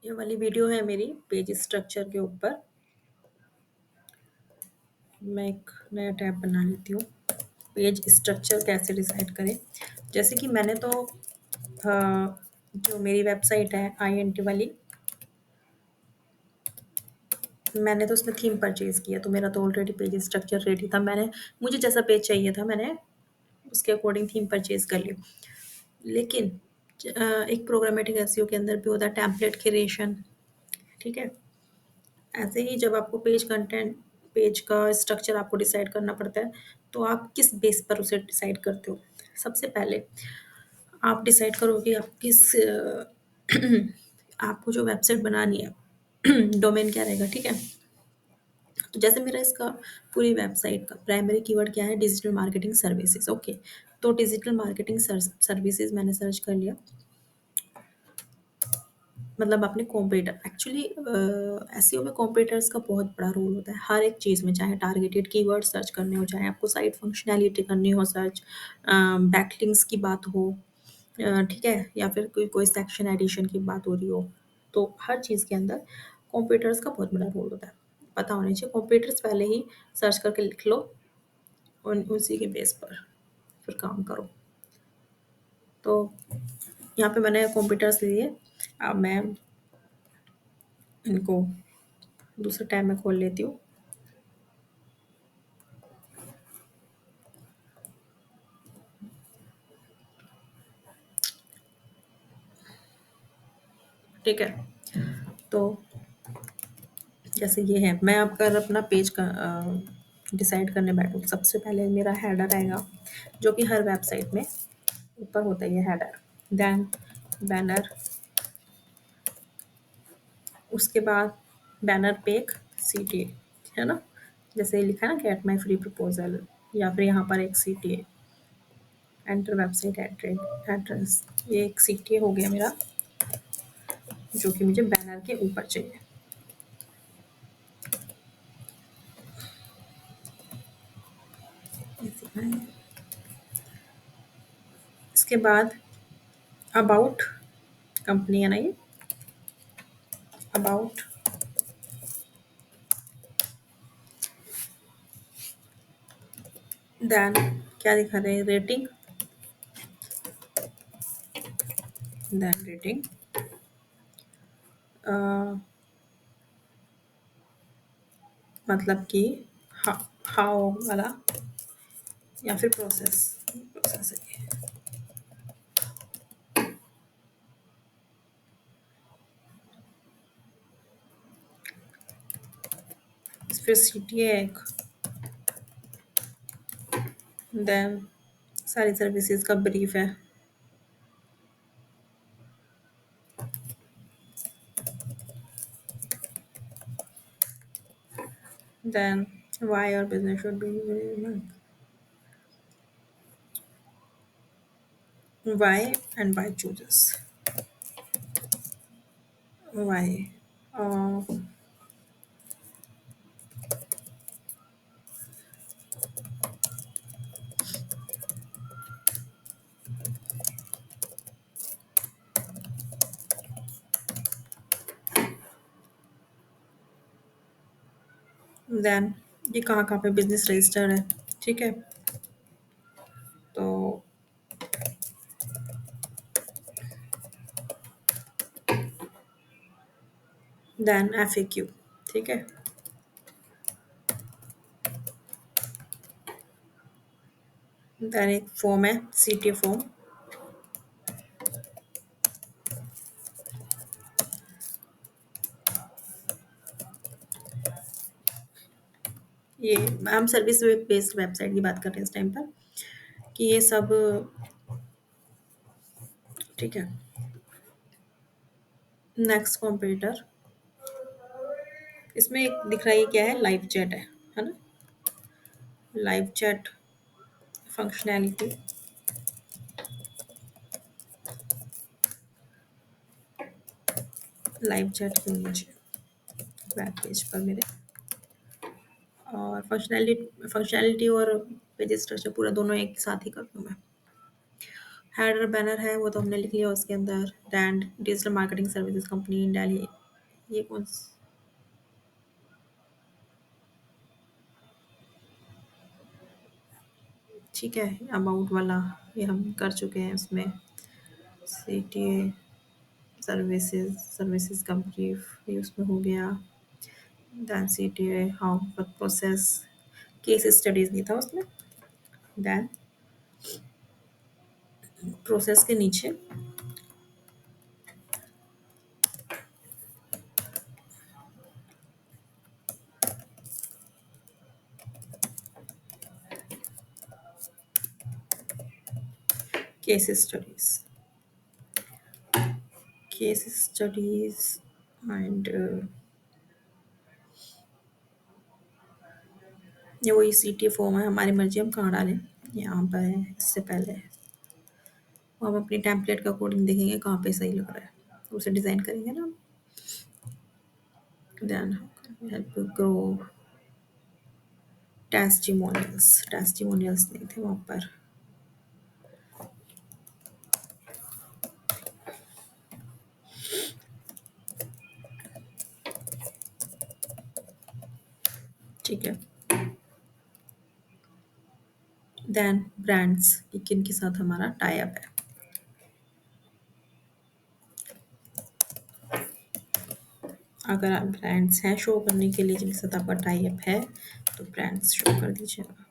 ये वाली वीडियो है मेरी पेज स्ट्रक्चर के ऊपर। मैं एक नया टैब बना लेती हूँ। पेज स्ट्रक्चर कैसे डिसाइड करें। जैसे कि मैंने तो जो मेरी वेबसाइट है INT वाली, मैंने तो उसमें थीम परचेज किया, तो मेरा तो ऑलरेडी पेज स्ट्रक्चर रेडी था। मुझे जैसा पेज चाहिए था, मैंने उसके अकॉर्डिंग थीम परचेज कर ली। लेकिन एक प्रोग्रामेटिक एसईओ के अंदर भी होता है टेम्पलेट क्रिएशन। ठीक है, ऐसे ही जब आपको पेज का स्ट्रक्चर आपको डिसाइड करना पड़ता है, तो आप किस बेस पर उसे डिसाइड करते हो। सबसे पहले आप डिसाइड करो कि आप किस आपको जो वेबसाइट बनानी है डोमेन क्या रहेगा। ठीक है, तो जैसे मेरा इसका पूरी वेबसाइट का प्राइमरी कीवर्ड क्या है, डिजिटल मार्केटिंग सर्विसेज। ओके, तो डिजिटल मार्केटिंग सर्विसेज मैंने सर्च कर लिया। मतलब अपने कॉम्पिटिटर, एक्चुअली एसईओ में कॉम्पिटिटर्स का बहुत बड़ा रोल होता है हर एक चीज़ में, चाहे टारगेटेड कीवर्ड सर्च करने हो, चाहे आपको साइट फंक्शनैलिटी करनी हो सर्च, बैकलिंक्स की बात हो, ठीक है, या फिर कोई कोई सेक्शन एडिशन की बात हो रही हो, तो हर चीज़ के अंदर कॉम्पिटिटर्स का बहुत बड़ा रोल होता है। पता होना चाहिए, कॉम्पिटिटर्स पहले ही सर्च करके लिख लो और उसी के बेस पर फिर काम करो। तो यहाँ पे मैंने कॉम्पिटिटर्स लिए। अब मैं इनको दूसरे टैब में खोल लेती हूँ। ठीक है, तो जैसे ये है, मैं अब अगर अपना पेज का डिसाइड करने बैठूँ, सबसे पहले मेरा हेडर आएगा, जो कि हर वेबसाइट में ऊपर होता है ये हेडर। देन बैनर, उसके बाद बैनर पे एक CTA, है ना, जैसे लिखा है ना, गेट माई फ्री प्रपोजल, या फिर यहाँ पर एक CTA, एंटर वेबसाइट एड्रेस। ये एक CTA हो गया मेरा, जो कि मुझे बैनर के ऊपर चाहिए। इसके बाद अबाउट कंपनी है ना, ये अबाउट, देन क्या दिखा रहे हैं, रेटिंग, देन रेटिंग, मतलब कि हाउ वाला, या फिर प्रोसेस, प्रोसेस है ये। फिर CTA है एक, देन सारी सर्विसेज का ब्रीफ है, then why your business should be, why and why chooses, why, uh, then ये कहाँ कहाँ पे बिजनेस रजिस्टर है। ठीक है, तो देन FAQ। ठीक है, देन एक फॉर्म है CTA फॉर्म। ये हम सर्विस बेस्ड वेबसाइट की बात कर रहे हैं इस टाइम पर, कि ये सब, ठीक है। नेक्स्ट कंप्यूटर, इसमें एक दिख रहा है, ये क्या है, लाइव चैट है ना, live chat functionality. Live chat की नीचे वेब पेज पर मेरे, और फंक्शनैलिटी और पेज स्ट्रक्चर पूरा दोनों एक साथ ही कर दूँ मैं। हेडर बैनर है वो तो हमने लिख लिया उसके अंदर। Then digital marketing services company in Delhi, ये ठीक है। अबाउट वाला ये हम कर चुके हैं उसमें। सीटीए सर्विसेज कंपनी ये उसमें हो गया। Then CTA how process, case studies नहीं था उसमें। दैन प्रोसेस के नीचे case studies, case studies and ये वही सीटीए फॉर्म है, हमारी मर्जी हम कहाँ डालें। यहाँ पर है, इससे पहले वो हम अपनी टेम्पलेट के अकॉर्डिंग देखेंगे कहाँ पे सही लग रहा है, उसे डिज़ाइन करेंगे ना। Then help grow testimonials, testimonials नहीं थे वहाँ पर। ठीक है। देन ब्रांड्स कि किन के साथ हमारा टाई अप है। अगर आप ब्रांड्स हैं शो करने के लिए जिनके साथ आपका टाई अप है तो ब्रांड्स शो कर दीजिएगा।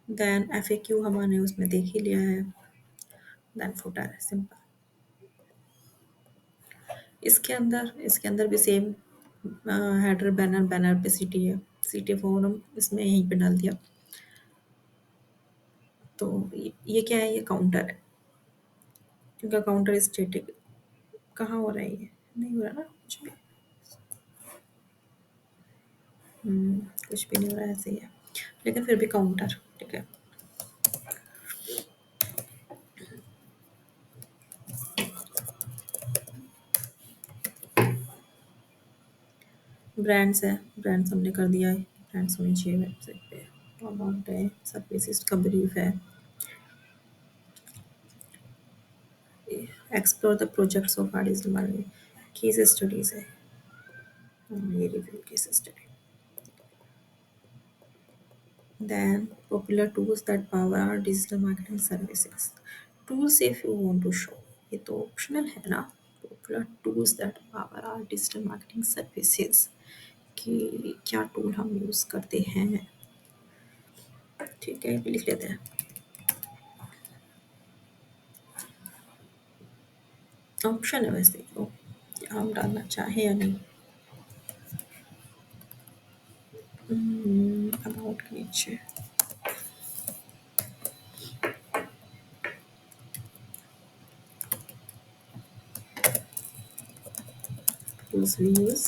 देन एफएक्यू हमने उसमें देख ही लिया है। देन फुटर है सिंपल। इसके अंदर भी सेम हेडर बैनर, बैनर पे सिटी है, सिटी फोरम इसमें यहीं पे डाल दिया। तो ये क्या है, ये काउंटर है क्योंकि काउंटर स्टैटिक। कहाँ हो रहा है ये, नहीं हो रहा ना कुछ भी। कुछ भी नहीं हो रहा है, ऐसे ही है लेकिन फिर भी काउंटर ठीक है। ब्रांड्स है, ब्रांड्स हमने कर दिया है। ब्रांड्स होनी चाहिए वेबसाइट पे। अमाउंट है, सर्विसेज का ब्रीफ है। Explore the projects of artist हमारे केस स्टडीज है। ये review case study. Then popular tools that power our digital marketing services. Tools if you want to show, ये तो ऑप्शनल है ना। Popular tools that power our digital marketing services, कि क्या tool हम यूज़ करते हैं। ठीक है, ये भी लिख लेते हैं। ऑप्शन है वैसे तो, क्या हम डालना चाहें या नहीं। अबाउट के नीचे tools we use।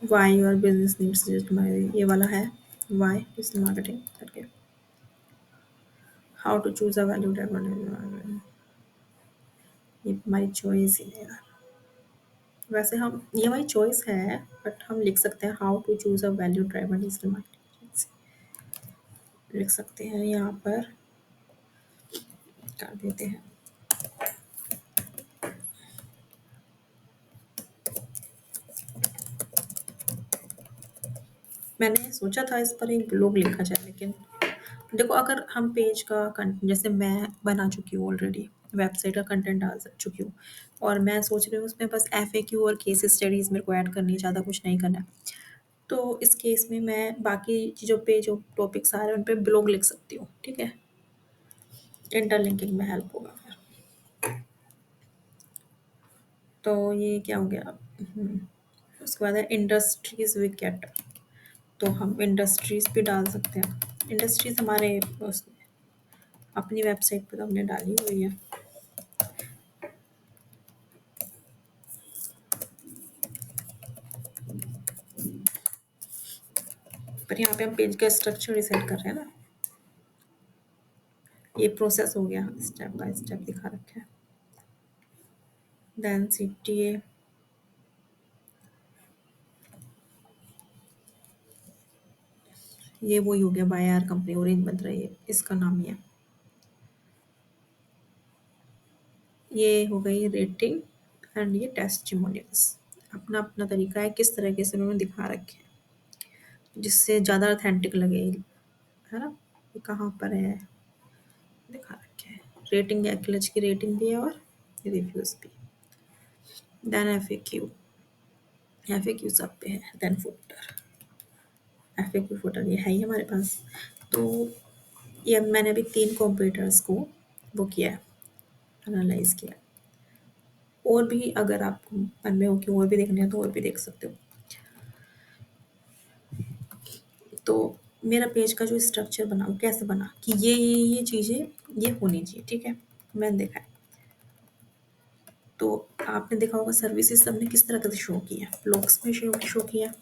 Why your business needs digital marketing, ये वाला है। Why digital marketing करके। How to choose a value driven, ये हमारी चॉइस ही है यार। वैसे हम ये हमारी चॉइस है बट हम लिख सकते हैं how to choose a value driven digital marketing, लिख सकते हैं यहाँ पर, कर देते हैं। मैंने सोचा था इस पर एक ब्लॉग लिखा जाए लेकिन देखो अगर हम पेज का कंटेंट, जैसे मैं बना चुकी हूँ ऑलरेडी, वेबसाइट का कंटेंट डाल चुकी हूँ और मैं सोच रही हूँ उसमें बस एफएक्यू और केस स्टडीज़ मेरे को ऐड करनी है, ज़्यादा कुछ नहीं करना है। तो इस केस में मैं बाकी चीज़ों पे जो टॉपिक्स आ रहे हैं उन पे ब्लॉग लिख सकती हूँ, ठीक है। इंटरलिंकिंग में हेल्प होगा फिर। तो ये क्या हो गया। उसके बाद है इंडस्ट्रीज विकेट, तो हम इंडस्ट्रीज भी डाल सकते हैं। इंडस्ट्रीज हमारे अपनी वेबसाइट पे तो हमने डाली हुई है। पर यहाँ पे हम पेज का स्ट्रक्चर रिसेट कर रहे हैं ना। ये प्रोसेस हो गया, स्टेप बाय स्टेप दिखा रखा है। देन सीटीए, ये वही हो गया वाई आर कंपनी ऑरेंज बन रही है, इसका नाम ही है। ये हो गई रेटिंग एंड ये टेस्टिमोनियल्स। अपना अपना तरीका है किस तरीके से उन्होंने दिखा रखे हैं जिससे ज़्यादा ऑथेंटिक लगे, है ना। ये कहाँ पर है, दिखा रखे हैं। रेटिंग एक्लच की रेटिंग भी है और रिव्यूज़ भी। Then F A Q, F A Q सब पे है। Then footer, F A Q footer ये है ही हमारे पास। तो ये मैंने अभी 3 कंप्यूटर्स को वो किया है, एनालाइज़ किया है। और भी अगर आपको मन में हो कि और भी देखने हैं तो और भी देख सकते हो। तो मेरा पेज का जो स्ट्रक्चर बना वो कैसे बना कि ये चीज़ें ये होनी चाहिए, ठीक है। मैंने देखा है। तो आपने देखा होगा सर्विसेज सबने किस तरह से शो किया, ब्लॉक्स में शो किया।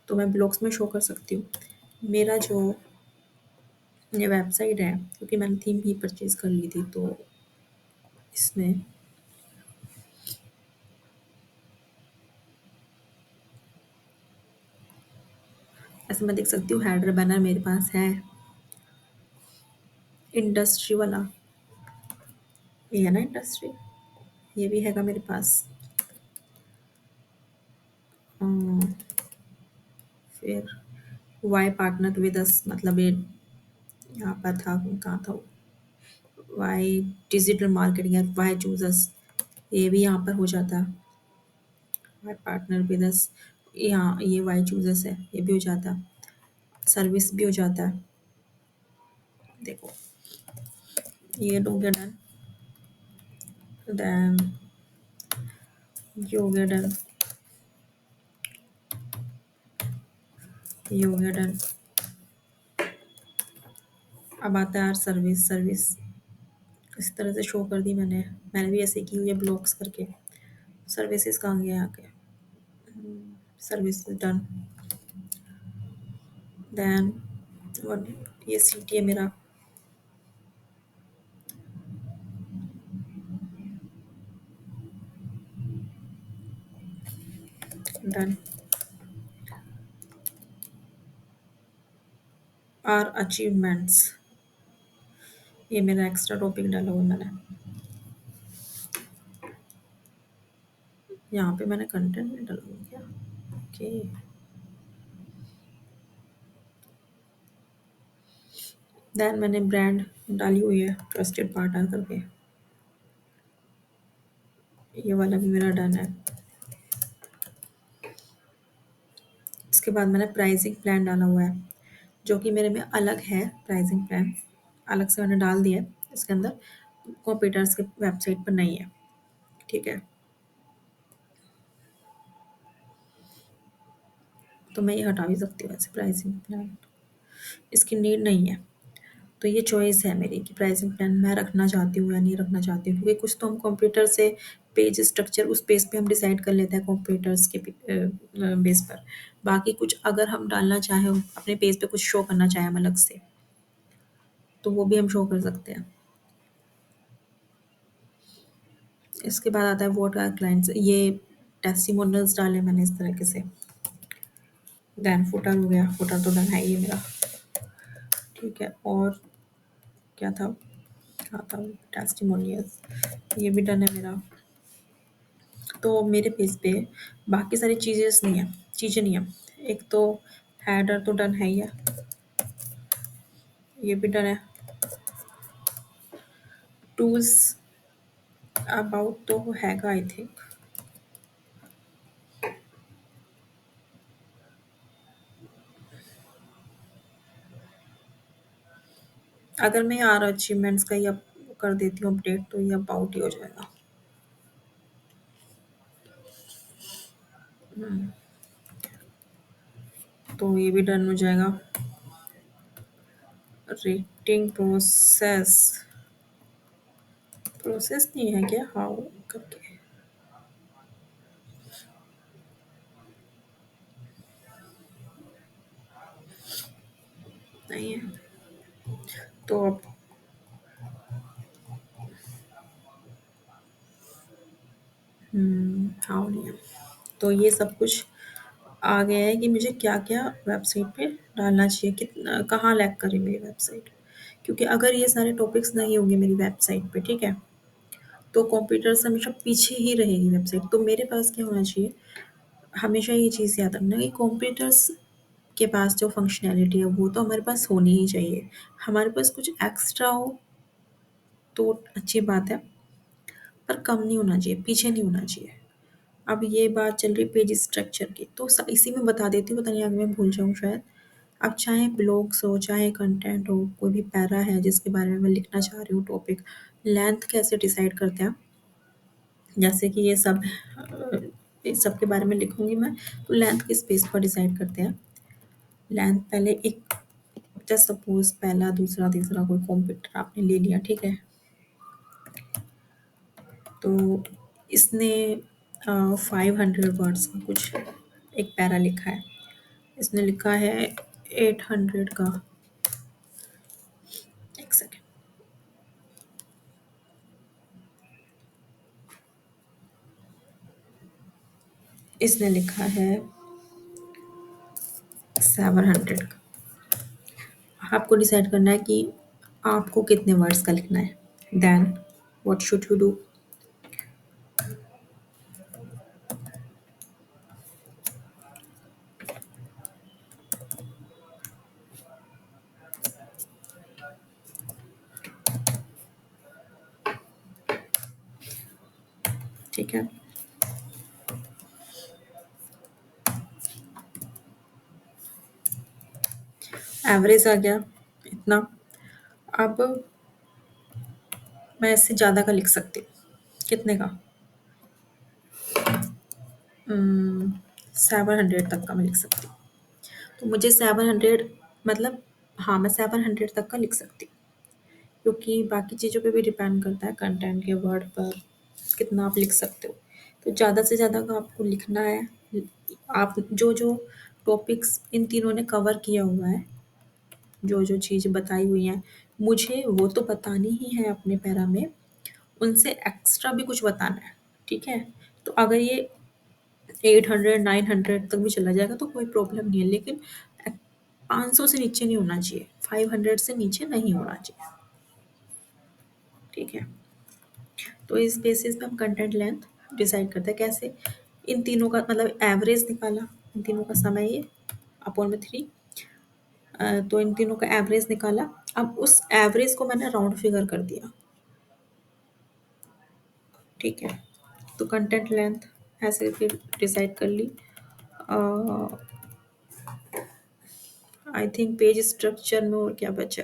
तो मैं ब्लॉक्स में शो कर सकती हूँ। मेरा जो ये वेबसाइट है, क्योंकि मैंने थीम भी परचेज़ कर ली थी, तो इसमें ऐसे मैं देख सकती हूँ हेडर बैनर मेरे पास है। इंडस्ट्री वाला, ये है ना इंडस्ट्री, ये भी हैगा मेरे पास। अम, फिर वाई पार्टनर विद अस, मतलब ये यहाँ पर था, कहाँ था वो, वाई डिजिटल मार्केटिंग या वाई चूजर्स, ये भी यहाँ पर हो जाता है। वाई पार्टनर विद अस, यहाँ ये वाई चूजर्स है, ये भी हो जाता है। सर्विस भी हो जाता है। देखो ये हो गया डन। देन ये हो गया डन, ये हो गया डन। अब आता है सर्विस। सर्विस इस तरह से शो कर दी मैंने। मैंने भी ऐसे की हुई है ब्लॉक्स करके। सर्विसेज कहाँ गया आके, सर्विस डन। देन ये सिटी है मेरा। डन। आर अचीवमेंट्स, ये मेरा एक्स्ट्रा टॉपिक डाला हुआ है मैंने। यहाँ पे मैंने कंटेंट नहीं डाला हुआ क्या, ओके। देन मैंने ब्रांड डाली हुई है ट्रस्टेड पार्टनर करके, ये वाला भी मेरा डन है। इसके बाद मैंने प्राइसिंग प्लान डाला हुआ है, जो कि मेरे में अलग है। प्राइसिंग प्लान अलग से मैंने डाल दिया है इसके अंदर, कॉम्पिटर्स के वेबसाइट पर नहीं है, ठीक है। तो मैं ये हटा भी सकती हूँ ऐसे प्राइसिंग प्लान, इसकी नीड नहीं है। तो ये चॉइस है मेरी कि प्राइसिंग प्लान मैं रखना चाहती हूँ या नहीं रखना चाहती हूँ, क्योंकि कुछ तो हम कंप्यूटर से पेज स्ट्रक्चर उस पेज पे हम डिसाइड कर लेते हैं कंप्यूटर्स के बेस पर। बाकी कुछ अगर हम डालना चाहें अपने पेज पे, कुछ शो करना चाहें हम अलग से, तो वो भी हम शो कर सकते हैं। इसके बाद आता है व्हाट आर क्लाइंट्स, ये टेस्टिमोनियल्स डाले मैंने इस तरीके से। देन फुटर हो गया, फुटर तो डन है ये मेरा, ठीक है। और क्या था, हाँ था टेस्टिमोनियल्स, ये भी डन है मेरा। तो मेरे पेज पे बाकी सारी चीज़ें नहीं है। एक तो हेडर तो डन है ही है, ये भी डन है। टूल्स अबाउट तो हैगा आई थिंक। अगर मैं यार अचीवमेंट्स का ये कर देती हूँ अपडेट, तो ये अबाउट ही हो जाएगा। तो ये भी डन हो जाएगा। रेटिंग प्रोसेस, प्रोसेस नहीं है क्या, हाउ करके नहीं है। तो अब हाउ नहीं है। तो ये सब कुछ आ गया है कि मुझे क्या क्या वेबसाइट पे डालना चाहिए, कितना कहाँ लैग कर रही है मेरी वेबसाइट। क्योंकि अगर ये सारे टॉपिक्स नहीं होंगे मेरी वेबसाइट पे, ठीक है, तो कंप्यूटर से हमेशा पीछे ही रहेगी वेबसाइट। तो मेरे पास क्या होना चाहिए, हमेशा ये चीज़ याद रखना कि कंप्यूटर्स के पास जो फंक्शनैलिटी है वो तो हमारे पास होनी ही चाहिए। हमारे पास कुछ एक्स्ट्रा हो तो अच्छी बात है, पर कम नहीं होना चाहिए, पीछे नहीं होना चाहिए। अब ये बात चल रही पेज स्ट्रक्चर की, तो इसी में बता देती हूँ, पता नहीं आगे मैं भूल जाऊँ शायद। अब चाहे ब्लॉग्स हो, चाहे कंटेंट हो, कोई भी पैरा है जिसके बारे में मैं लिखना चाह रही हूँ टॉपिक, लेंथ कैसे डिसाइड करते हैं। जैसे कि ये सब इस सब के बारे में लिखूंगी मैं, तो लेंथ किस बेस पर डिसाइड करते हैं। लेंथ पहले एक, जस्ट सपोज पहला दूसरा तीसरा कोई कंप्यूटर आपने ले लिया, ठीक है, तो इसने 500 वर्ड्स का कुछ एक पैरा लिखा है। इसने लिखा है 800 का, एक सेकेंड, इसने लिखा है 700 का। आपको डिसाइड करना है कि आपको कितने वर्ड्स का लिखना है। Then what should you do, ठीक है। एवरेज आ गया इतना। अब मैं इससे ज़्यादा का लिख सकती हूँ, कितने का, 700 तक का मैं लिख सकती हूँ। तो मुझे 700, मतलब हाँ, मैं 700 तक का लिख सकती हूँ, क्योंकि बाकी चीज़ों पे भी डिपेंड करता है, कंटेंट के वर्ड पर कितना आप लिख सकते हो। तो ज़्यादा से ज़्यादा का आपको लिखना है। आप जो जो टॉपिक्स इन तीनों ने कवर किया हुआ है, जो जो चीज़ें बताई हुई हैं, मुझे वो तो बतानी ही है अपने पैरा में, उनसे एक्स्ट्रा भी कुछ बताना है, ठीक है। तो अगर ये 800 900 तक भी चला जाएगा तो कोई प्रॉब्लम नहीं है, लेकिन 500 से नीचे नहीं होना चाहिए, 500 से नीचे नहीं होना चाहिए, ठीक है। तो इस बेसिस पे हम कंटेंट लेंथ डिसाइड करते हैं कैसे। इन तीनों का मतलब एवरेज निकाला, इन तीनों का समय ये अपॉन में 3, तो इन तीनों का एवरेज निकाला। अब उस एवरेज को मैंने राउंड फिगर कर दिया, ठीक है। तो कंटेंट लेंथ ऐसे फिर डिसाइड कर ली। आई थिंक पेज स्ट्रक्चर में और क्या बचा,